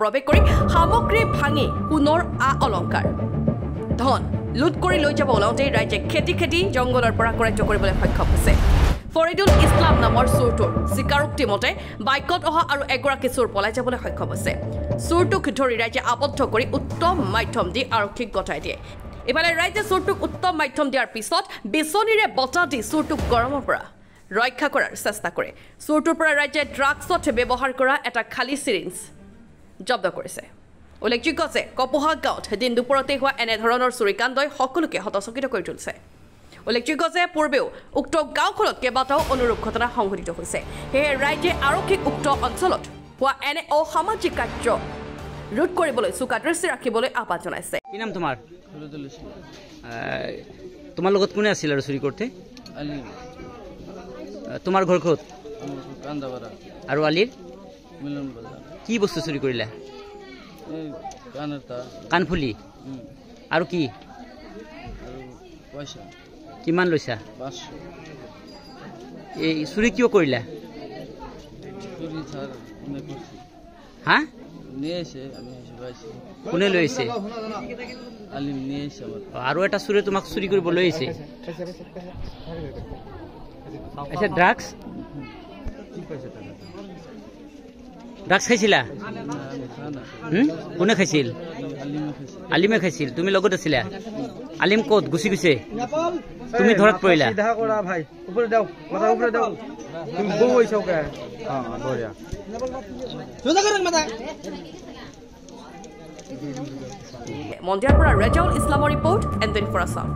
প্ৰৱেশ কৰি সামগ্ৰী ভাঙি সোণৰ অলংকাৰ ধন লুট কৰি লৈ যাব ওলাওঁতে ৰাইজে খেতি জংগলৰ পৰা কৰায়ত্ব কৰিবলৈ সক্ষম হৈছে ফৰিদুল ইছলাম নামৰ চোৰটোৰ স্বীকাৰোক্তি মতে বাইকত অহা আৰু এগৰাকী চোৰ পলাই যাবলৈ সক্ষম হৈছে চোৰটোক ধৰি ৰাইজে আবদ্ধ কৰি উত্তম মাধ্যম দি আৰক্ষীক গতাই দিয়ে ইফালে ৰাইজে চোৰটোক উত্তম মাধ্যম দিয়াৰ পিছত বিচনীৰে বটা দি চোৰটোক গৰমৰ পৰা ৰক্ষা কৰাৰ চেষ্টা কৰে চোৰটোৰ পৰা ৰাইজে ড্ৰাগছত ব্যৱহাৰ কৰা এটা খালী চিৰিঞ্জ জব্দ কৰিছে উল্লেখযোগ্য যে কপোহা গাঁৱত দিন দুপৰতে হোৱা এনেধৰণৰ চুৰিকাণ্ডই সকলোকে হতচকিত কৰি তুলিছে উল্লেখযোগ্য যে পূৰ্বেও উক্ত গাঁওখনত কেইবাটাও অনুৰূপ ঘটনা সংঘটিত হৈছে সেয়ে ৰাইজে আৰক্ষীক উক্ত অঞ্চলত হোৱা এনে অসামাজিক কাৰ্য ৰোধ কৰিবলৈ চোকা দৃষ্টি ৰাখিবলৈ আহ্বান জনাইছে কি নাম তোমাৰ তোমাৰ লগত কোনে আছিল আৰু চুৰি কৰোঁতে তোমাৰ ঘৰ ক'ত আৰু আলিৰ কি বস্তু চুৰি কৰিলা কাণফুলি আৰু কি কিমান লৈছা এই চুৰি কিয় কৰিলা হা কোনে লৈ আহিছে আৰু এটা চুৰে তোমাক চুৰি কৰিব লৈ আহিছে আচ্ছা ড্ৰাগছ খাইছিলা কোনে খাইছিল আলিমে খাইছিল তুমি লগত আছিলা আলিম ক'ত গুচি গৈছে তুমি ধৰত পৰিলা মন্দিৰৰ পৰা ৰেজাউল ইছলামৰ ৰিপৰ্ট এণ্ড 24 আছাম